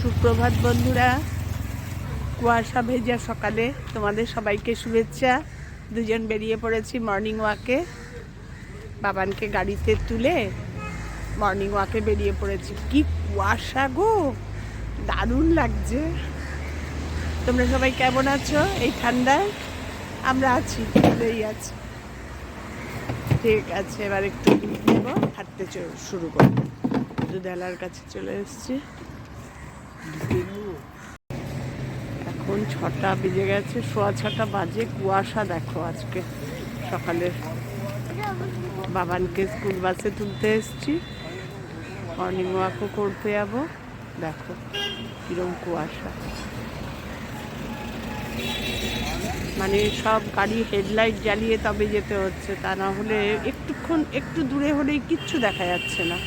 সুপ্রভাত বন্ধুরা, কুয়াশা ভেজা সকালে তোমাদের সবাইকে শুভেচ্ছা। দুজন বেরিয়ে পড়েছি মর্নিং ওয়াকে। বাবানকে গাড়িতে তুলে মর্নিং ওয়াকে বেরিয়ে পড়েছি। কি কুয়াশা গো, দারুণ লাগছে। তোমরা সবাই কেমন আছো এই ঠান্ডায়? আমরা আছি, ভালোই আছি। ঠিক আছে, এবার একটু দুধ নেবো, হাঁটতে শুরু করবো। দুধওয়ালার কাছে চলে এসেছি। এখন 6টা বেজে গেছে, 6:15 বাজে। কুয়াশা দেখো আজকে সকালে। বাবানকে স্কুল বাসে তুলতে এসেছি, মর্নিং ওয়াকও করতে যাবো। দেখো কিরম কুয়াশা, মানে সব গাড়ি হেডলাইট জ্বালিয়ে তবে যেতে হচ্ছে, তা না হলে একটু দূরে হলেই কিচ্ছু দেখা যাচ্ছে না।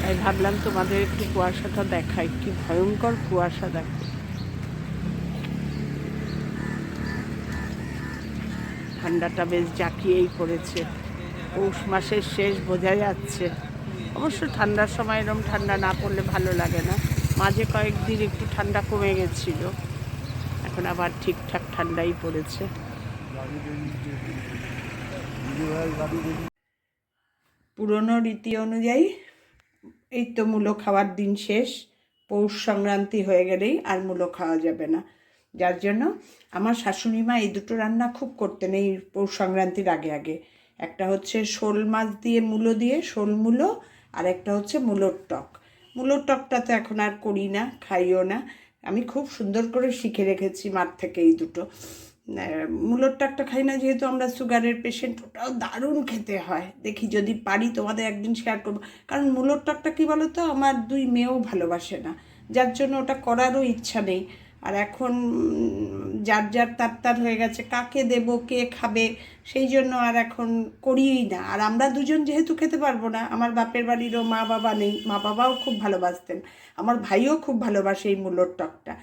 তাই ভাবলাম তোমাদের একটু কুয়াশাটা দেখাই, কি ভয়ঙ্কর কুয়াশা দেখো। ঠান্ডাটা বেশ জাঁকিয়েই পড়েছে, পৌষ মাসের শেষ বোঝা যাচ্ছে। অবশ্য ঠান্ডার সময় এরকম ঠান্ডা না পড়লে ভালো লাগে না। মাঝে কয়েকদিন একটু ঠান্ডা কমে গেছিল, এখন আবার ঠিকঠাক ঠান্ডাই পড়েছে। পুরনো রীতি অনুযায়ী এই তো মূলো খাওয়ার দিন শেষ। পৌষ সংক্রান্তি হয়ে গেলেই আর মূলো খাওয়া যাবে না। যার জন্য আমার শাশুড়ি মা এই দুটো রান্না খুব করতেন এই পৌষ সংক্রান্তির আগে আগে। একটা হচ্ছে শোল মাছ দিয়ে মূলো দিয়ে, শোল মূলো, আর একটা হচ্ছে মূলোর টক। মূলোর টকটা তো এখন আর করি না, খাইও না। আমি খুব সুন্দর করে শিখে রেখেছি মার থেকে এই দুটো। মূলোর টকটা খাই না যেহেতু আমরা সুগারের পেশেন্ট, ওটাও দারুণ খেতে হয়। দেখি যদি পারি তোমাদের একদিন শেয়ার করবো। কারণ মূলোর টকটা কী বলো তো, আমার 2 মেয়েও ভালোবাসে না, যার জন্য ওটা করারও ইচ্ছা নেই। আর এখন যার তার হয়ে গেছে, কাকে দেব, কে খাবে, সেই জন্য আর এখন করিই না। আর আমরা দুজন যেহেতু খেতে পারবো না, আমার বাপের বাড়িরও মা বাবা নেই, মা বাবাও খুব ভালোবাসতেন, আমার ভাইও খুব ভালোবাসে এই মূলোর টকটা,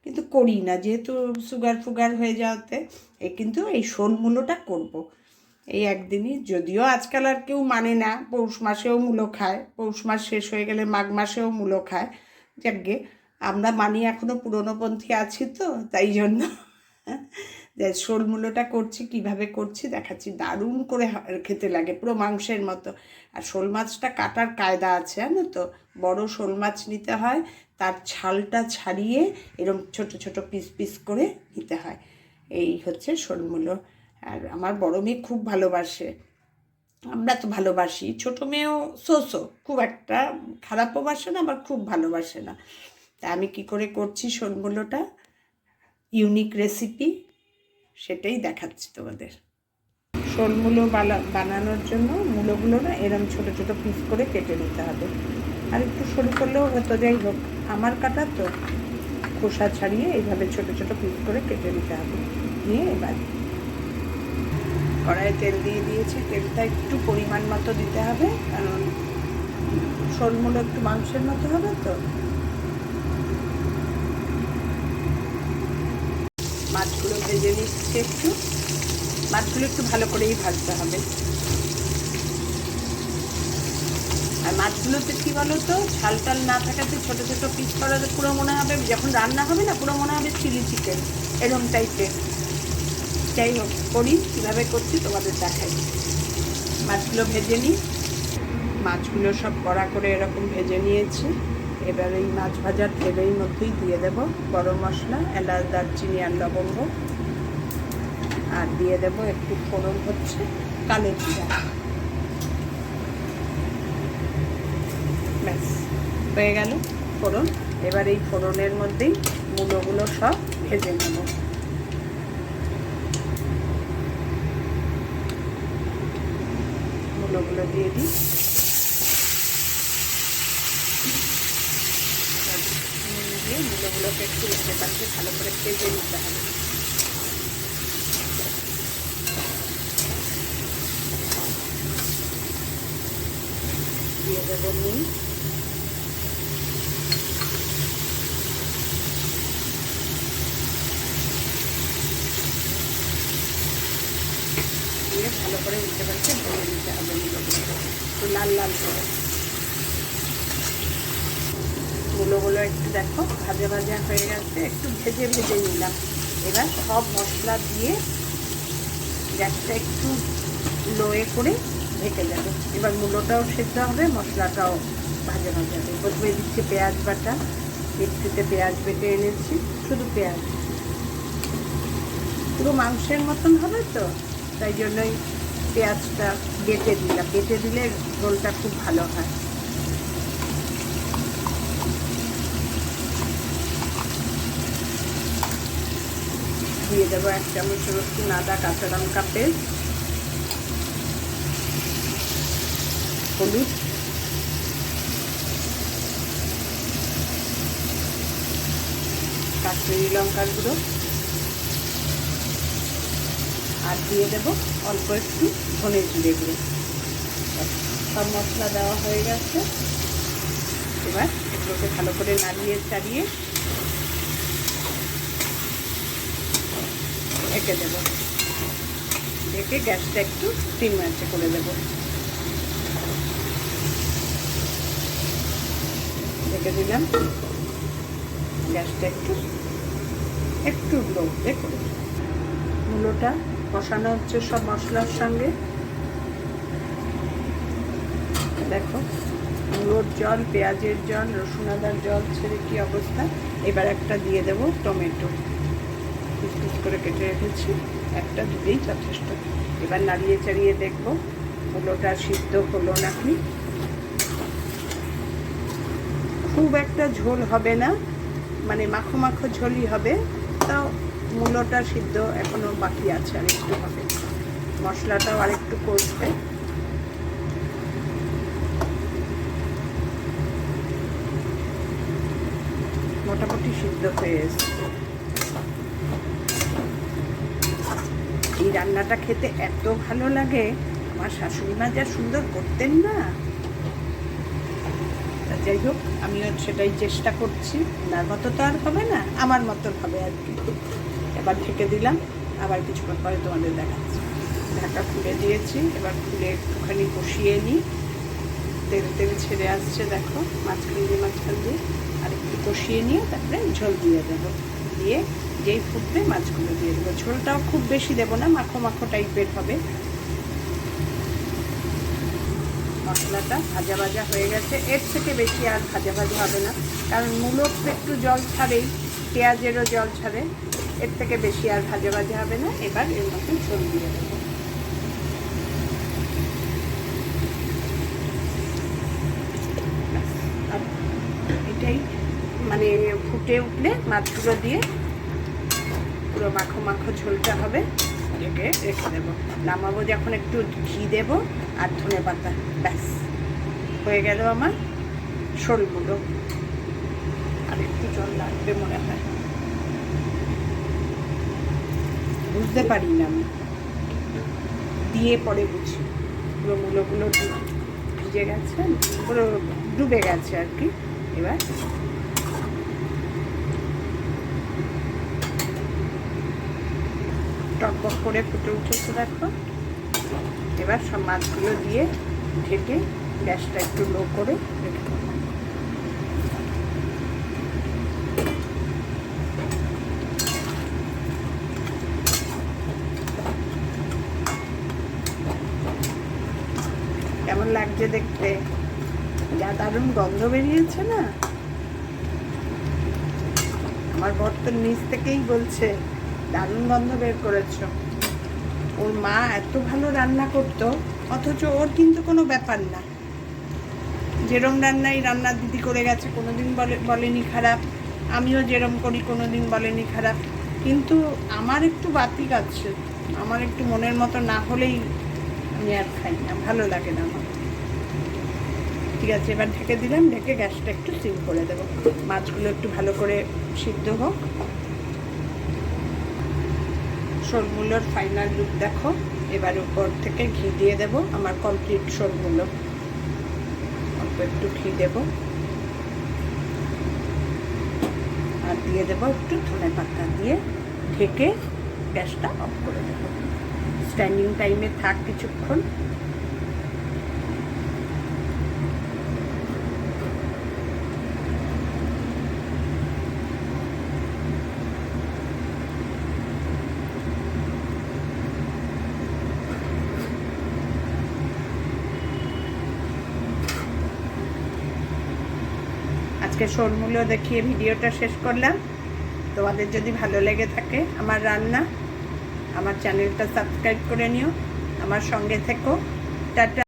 কিন্তু করি না যেহেতু সুগার হয়ে যাওয়াতে। কিন্তু এই শোল মূলোটা করব এই একদিনই। যদিও আজকাল আর কেউ মানে না, পৌষ মাসেও মূলো খায়, পৌষ মাস শেষ হয়ে গেলে মাঘ মাসেও মূলো খায়। যাকগে, আমরা মানি, এখনও পুরনোপন্থী আছি তো, তাই জন্য যে শোল মূলোটা করছি। কিভাবে করছি দেখাচ্ছি। দারুণ করে খেতে লাগে, পুরো মাংসের মতো। আর শোল মাছটা কাটার কায়দা আছে, জানো তো। বড় শোল মাছ নিতে হয়, তার ছালটা ছাড়িয়ে এরকম ছোট ছোট পিস পিস করে নিতে হয়। এই হচ্ছে শোল মূলো। আর আমার বড় মেয়ে খুব ভালোবাসে, আমরা তো ভালোবাসি, ছোটো মেয়েও সোসো, খুব একটা খারাপও বাসে না, আবার খুব ভালোবাসে না। তা আমি কি করে করছি শোল মূলোটা, ইউনিক রেসিপি, সেটাই দেখাচ্ছি তোমাদের। শোল মূলো বানানোর জন্য মূলোগুলো না এরম ছোট ছোট পিস করে কেটে নিতে হবে। আর একটু সরু করলেও হতো, যাই হোক আমার কাটা তো, খোসা ছাড়িয়ে এইভাবে ছোট ছোট পিস করে কেটে নিতে হবে। নিয়ে এবার কড়াইয়ে তেল দিয়ে দিয়েছি। তেলটা একটু পরিমাণ মতো দিতে হবে, কারণ শোল মূলো একটু মাংসের মতো হবে তো। মাছগুলো ভেজে নিচ্ছি একটু। মাছগুলো একটু ভালো করেই ভাজতে হবে। আর মাছগুলোতে কী বলো তো, ঝাল টাল না থাকাতে ছোটো ছোটো পিস করাতে পুরো মনে হবে, যখন রান্না হবে না পুরো মনে হবে চিলি চিকেন, এরকম টাইপের। যাই হোক, করি কীভাবে করছি তোমাদের দেখাই। মাছগুলো ভেজে নিই। মাছগুলো সব কড়া করে এরকম ভেজে নিয়েছি। এবার এই মাছ ভাজার তেলের মধ্যেই দিয়ে দেব গরম মশলা, এলাচ, দারচিনি আর লবঙ্গ। আর দিয়ে দেব একটু ফোড়ন, হচ্ছে কালো জিরা। ব্যাস হয়ে গেল ফোড়ন। এবার এই ফোড়নের মধ্যেই মূলোগুলো সব ভেজে নেব। মূলোগুলো দিয়ে দিই। দিয়ে মূলোগুলোকে একটু উল্টে পাল্টে ভালো করে ভেজে নিতে হবে। দিয়ে দেবো নুন, দিয়ে ভালো করে উল্টে পাল্টে ভেজে নিতে হবে মূলোগুলো একটু লাল লাল করে। মূলোগুলো একটু দেখো ভাজা ভাজা হয়ে গেছে, একটু ভেজে ভেজে নিলাম। এবার সব মশলা দিয়ে গ্যাসটা একটু লোয়ে করে ঢেকে যাবে। এবার মূলোটাও সেদ্ধ হবে, মশলাটাও ভাজা ভাজা হবে। প্রথমে দিচ্ছি পেঁয়াজ বাটা, মিক্সিতে পেঁয়াজ বেটে এনেছি, শুধু পেঁয়াজ, পুরো মাংসের মতন হবে তো, তাই জন্যই পেঁয়াজটা বেটে দিলাম। বেটে দিলে ঝোলটা খুব ভালো হয়। দিয়ে দেবো 1 চামচ রসুন আদা কাঁচা লঙ্কা পেস্ট, হলুদ, কাশ্মীরি লঙ্কার গুঁড়ো, আর দিয়ে দেবো অল্প একটু ধনে জিরে গুঁড়ো। সব মশলা দেওয়া হয়ে গেছে। এবার এগুলোকে ভালো করে নাড়িয়ে চাড়িয়ে ঢেকে দেবো। ঢেকে গ্যাসটা একটু সিম আঁচে করে দেবো। ঢেকে দিলাম, গ্যাসটা একটু লোতে করে। মূলোটা কষানো হচ্ছে সব মশলার সঙ্গে। দেখো মূলোর জল, পেঁয়াজের জল, রসুন আদার জল ছেড়ে কি অবস্থা। এবার একটা দিয়ে দেবো টমেটো, পিস পিস করে কেটে রেখেছি, একটা দিলেই যথেষ্ট। এবার নাড়িয়ে চাড়িয়ে দেখবো মূলোটা সিদ্ধ হলো নাকি। খুব একটা ঝোল হবে না, মানে মাখো মাখো ঝোলই হবে, তাও মূলোটা সিদ্ধ এখনো বাকি আছে, আর একটু হবে। মশলাটাও আরেকটু কষবে। মোটামুটি সিদ্ধ হয়ে এসছে। এই রান্নাটা খেতে এত ভালো লাগে, আমার শাশুড়ি মা যা সুন্দর করতেন না। যাই হোক, আমিও সেটাই চেষ্টা করছি। ওনার মতো তো আর হবে না, আমার মতন হবে আর কি। এবার ঢেকে দিলাম, আবার কিছুক্ষণ পরে তোমাদের দেখাচ্ছি। ঢাকা খুলে দিয়েছি, এবার খুলে একটুখানি কষিয়ে নিই। তেল তেল ছেড়ে আসছে দেখো, মাঝখান দিয়ে আর একটু কষিয়ে নিয়ে তারপরে ঝোল দিয়ে দেবো। দিয়ে যেই ফুটবে মাছগুলো দিয়ে দেবো। ঝোলটাও খুব বেশি দেবো না, মাখো মাখো টাইপের হবে। মশলাটা ভাজা ভাজা হয়ে গেছে, এর থেকে বেশি আর ভাজা ভাজা হবে না, কারণ মূলো একটু জল ছাড়েই, পেঁয়াজেরও জল ছাড়ে, এর থেকে বেশি আর ভাজা ভাজা হবে না। এবার এর মধ্যে ঝোল দিয়ে দেবো। আর এটাই মানে ফুটে উঠলে মাছগুলো দিয়ে পুরো মাখো মাখো ঝোলটা হবে, রেখে দেবো। নামাবো যখন একটু ঘি দেবো আর ধনে পাতা, ব্যাস হয়ে গেল আমার শোল মূলো। আর একটু জল লাগবে মনে হয়, বুঝতে পারি না আমি, দিয়ে পরে বুঝি। পুরো মূলোগুলো ভিজে গেছে, পুরো ডুবে গেছে আর কি। এবার টকবক করে ফুটে উঠেছে দেখো। এবার সব মাছগুলো দিয়ে ঢেকে গ্যাসটা একটু লো করে রেখে দেবো। কেমন লাগছে দেখতে, যা দারুণ গন্ধ বেরিয়েছে না। আমার বর তো নিচ থেকেই বলছে দারুণ গন্ধ বের করেছ। ওর মা এত ভালো রান্না করতো, অথচ ওর কিন্তু কোনো ব্যাপার না। যেরম রান্নাই রান্না দিদি করে গেছে, কোনোদিন বলেনি খারাপ। আমিও যেরম করি কোনোদিন বলেনি খারাপ। কিন্তু আমার একটু বাতিক আছে, আমার একটু মনের মতো না হলেই আমি আর খাই না, ভালো লাগে না আমার। ঠিক আছে, এবার ঢেকে দিলাম, ঢেকে গ্যাসটা একটু সিম করে দেবো। মাছগুলো একটু ভালো করে সিদ্ধ হোক। শোল মূলোর ফাইনাল লুক দেখো। এবার উপর থেকে ঘি দিয়ে দেব। আমার কমপ্লিট শোল মূলো, অল্প একটু ঘি দেব, আর দিয়ে দেবো একটু ধনে পাতা, দিয়ে ঢেকে গ্যাসটা অফ করে দেব। স্ট্যান্ডিং টাইমে থাক কিছুক্ষণ। আজকে শোলমূলো দেখিয়ে ভিডিওটা শেষ করলাম। তোমাদের যদি ভালো লেগে থাকে আমার রান্না, আমার চ্যানেলটা সাবস্ক্রাইব করে নিও, আমার সঙ্গে থেকো। টাটা।